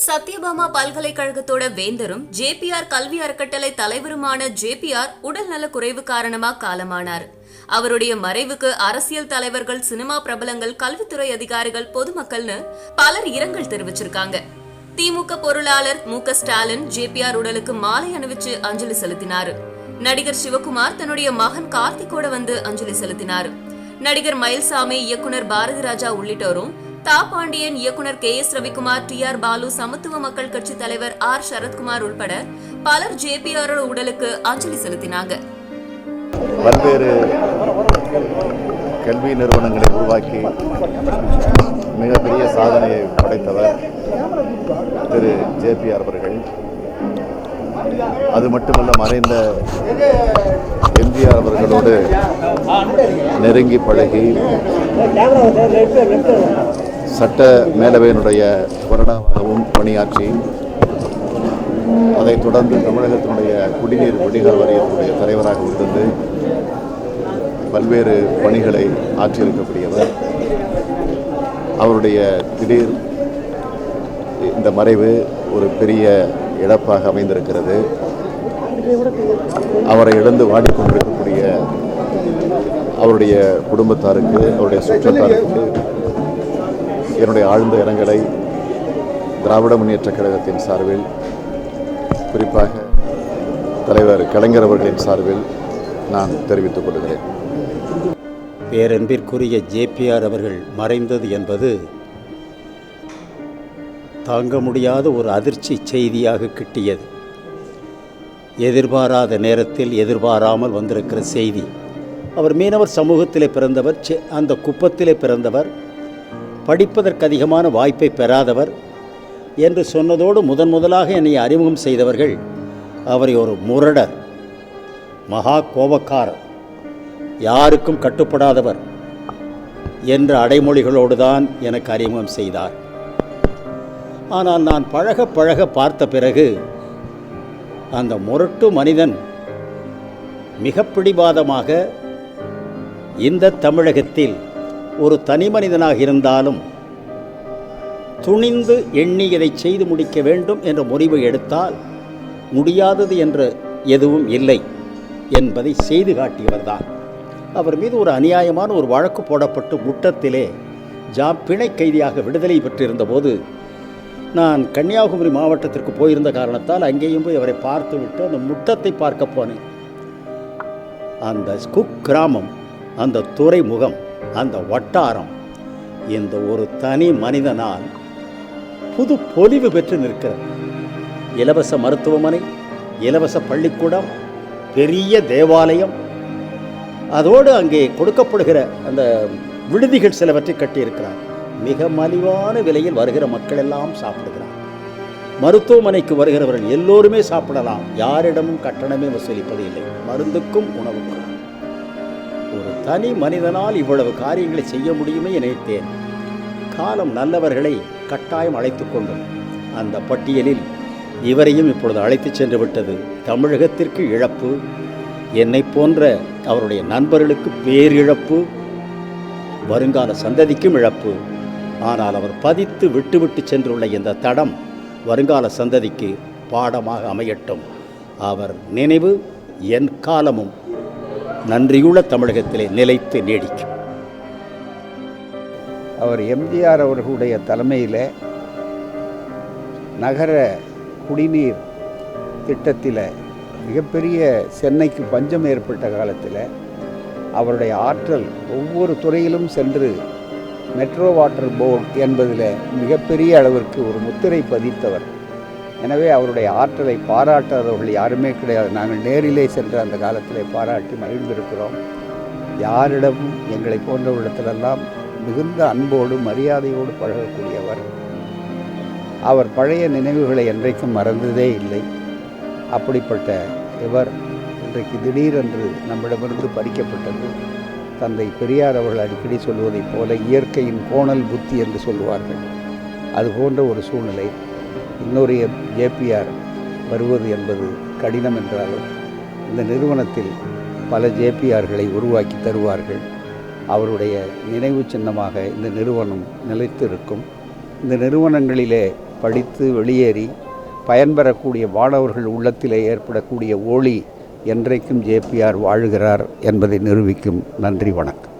Satyabhama பல்கலைக்கழகத்தோட வேந்தரும் JPR கல்வி அறக்கட்டளை தலைவருமான ஜேபிஆர் உடல்நல குறைவு காரணமா காலமானார். அவருடைய மறைவுக்கு அரசியல் தலைவர்கள், சினிமா பிரபலங்கள், கல்வித்துறை அதிகாரிகள், பொதுமக்கள்னு பலர் இரங்கல் தெரிவிச்சிருக்காங்க. திமுக பொருளாளர் மு.க.ஸ்டாலின் ஜேபிஆர் உடலுக்கு மாலை அணிவிச்சு அஞ்சலி செலுத்தினாரு. நடிகர் சிவகுமார் தன்னுடைய மகன் கார்த்திகோட வந்து அஞ்சலி செலுத்தினார். நடிகர் மயில்சாமி, இயக்குனர் பாரதி ராஜா உள்ளிட்டோரும், தா பாண்டியன், இயக்குனர் கே.எஸ். ரவிக்குமார், டி.ஆர். பாலு, சமத்துவ மக்கள் கட்சி தலைவர் ஆர். சரத்குமார் உட்பட பலர் ஜேபிஆரோட உடலுக்கு அஞ்சலி செலுத்தினாங்க. பல்வேறு கல்வி நிறுவனங்களை உருவாக்கி மிகப்பெரிய சாதனையை படைத்தவர் திரு ஜேபிஆர் அவர்கள். அது மட்டுமல்ல, மறைந்த எம்ஜிஆர் அவர்களோடு நெருங்கி பழகி சட்ட மேலவையினுடைய வருடாகவும் பணியாற்றி, அதைத் தொடர்ந்து தமிழகத்தினுடைய குடிநீர் வடிகால் வாரியத்தினுடைய தலைவராக இருந்து பல்வேறு பணிகளை ஆற்றியிருக்கக்கூடியவர். அவருடைய திடீர் இந்த மறைவு ஒரு பெரிய இழப்பாக அமைந்திருக்கிறது. அவரை இழந்து வாடிக்கொண்டிருக்கக்கூடிய அவருடைய குடும்பத்தாருக்கு, அவருடைய சுற்றத்தாருக்கு என்னுடைய ஆழ்ந்த இரங்கலை திராவிட முன்னேற்றக் கழகத்தின் சார்பில், குறிப்பாக தலைவர் கலைஞர் அவர்களின் சார்பில் நான் தெரிவித்துக் கொள்கிறேன். பேரன்பிற்குரிய ஜேபிஆர் அவர்கள் மறைந்தது என்பது தாங்க முடியாத ஒரு அதிர்ச்சி செய்தியாக கிட்டியது. எதிர்பாராத நேரத்தில் எதிர்பாராமல் வந்திருக்கிற செய்தி. அவர் மீனவர் சமூகத்திலே பிறந்தவர், அந்த குப்பத்திலே பிறந்தவர், படிப்பதற்கு அதிகமான வாய்ப்பை பெறாதவர் என்று சொன்னதோடு முதலாக என்னை அறிமுகம் செய்தவர்கள் அவரை ஒரு முரடர், மகா கோபக்காரர், யாருக்கும் கட்டுப்படாதவர் என்ற அடைமொழிகளோடு தான் எனக்கு அறிமுகம் செய்தார். ஆனால் நான் பழக பார்த்த பிறகு அந்த முரட்டு மனிதன் மிக பிடிவாதமாக இந்த தமிழகத்தில் ஒரு தனி மனிதனாக இருந்தாலும் துணிந்து எண்ணி இதை செய்து முடிக்க வேண்டும் என்ற முடிவை எடுத்தால் முடியாதது என்று எதுவும் இல்லை என்பதை செய்து காட்டியவர்தான். அவர் மீது ஒரு அநியாயமான ஒரு வழக்கு போடப்பட்டு முட்டத்திலே பிணை கைதியாக விடுதலை பெற்றிருந்த போது நான் கன்னியாகுமரி மாவட்டத்திற்கு போயிருந்த காரணத்தால் அங்கேயும் போய் அவரை பார்த்துவிட்டு அந்த முட்டத்தை பார்க்க போனேன். அந்த குக் கிராமம், அந்த துறைமுகம், அந்த வட்டாரம் இந்த ஒரு தனி மனிதனால் புது பொலிவு பெற்று நிற்கிறது. இலவச மருத்துவமனை, இலவச பள்ளிக்கூடம், பெரிய தேவாலயம், அதோடு அங்கே கொடுக்கப்படுகிற அந்த விடுதிகள் சிலவற்றை கட்டியிருக்கிறார். மிக மலிவான விலையில் வருகிற மக்கள் எல்லாம் சாப்பிடுகிறார். மருத்துவமனைக்கு வருகிறவர்கள் எல்லோருமே சாப்பிடலாம். யாரிடமும் கட்டணமே வசூலிப்பது இல்லை, மருந்துக்கும் உணவுக்கும். ஒரு தனி மனிதனால் இவ்வளவு காரியங்களை செய்ய முடியுமே நினைத்தேன். காலம் நல்லவர்களை கட்டாயம் அழைத்து கொண்டும் அந்த பட்டியலில் இவரையும் இப்பொழுது அழைத்து சென்று விட்டது. தமிழகத்திற்கு இழப்பு, என்னை போன்ற அவருடைய நண்பர்களுக்கு பேரிழப்பு, வருங்கால சந்ததிக்கும் இழப்பு. ஆனால் அவர் பதித்து விட்டு சென்றுள்ள இந்த தடம் வருங்கால சந்ததிக்கு பாடமாக அமையட்டும். அவர் நினைவு என் காலமும் நன்றியுள்ள தமிழகத்திலே நிலைத்து நீடிக்கும். அவர் எம்ஜிஆர் அவர்களுடைய தலைமையில் நகர குடிநீர் திட்டத்தில் மிகப்பெரிய சென்னைக்கு பஞ்சம் ஏற்பட்ட காலத்தில் அவருடைய ஆற்றல் ஒவ்வொரு துறையிலும் சென்று மெட்ரோ வாட்டர் போர்டு என்பதில் மிகப்பெரிய அளவிற்கு ஒரு முத்திரை பதித்தவர். எனவே அவருடைய ஆற்றலை பாராட்டாதவர்கள் யாருமே கிடையாது. நாங்கள் நேரிலே சென்று அந்த காலத்தில் பாராட்டி மகிழ்ந்திருக்கிறோம். யாரிடமும் எங்களை போன்றவரிடத்திலெல்லாம் மிகுந்த அன்போடு மரியாதையோடு பழகக்கூடியவர். அவர் பழைய நினைவுகளை என்றைக்கும் மறந்ததே இல்லை. அப்படிப்பட்ட இவர் இன்றைக்கு திடீரென்று நம்மிடமிருந்து பறிக்கப்பட்டது. தந்தை பெரியார் அவர்கள் அடிக்கடி சொல்வதைப் போல இயற்கையின் கோணல் புத்தி என்று சொல்லுவார்கள். அது போன்ற ஒரு சூழ்நிலை. இன்னொரு ஜேபிஆர் வருவது என்பது கடினம் என்றாலும் இந்த நிறுவனத்தில் பல ஜேபிஆர்களை உருவாக்கி தருவார்கள். அவருடைய நினைவு சின்னமாக இந்த நிறுவனம் நிலைத்து இருக்கும். இந்த நிறுவனங்களிலே படித்து வெளியேறி பயன்பெறக்கூடிய மாணவர்கள் உள்ளத்திலே ஏற்படக்கூடிய ஒளி என்றைக்கும் ஜேபிஆர் வாழுகிறார் என்பதை நிரூபிக்கும். நன்றி, வணக்கம்.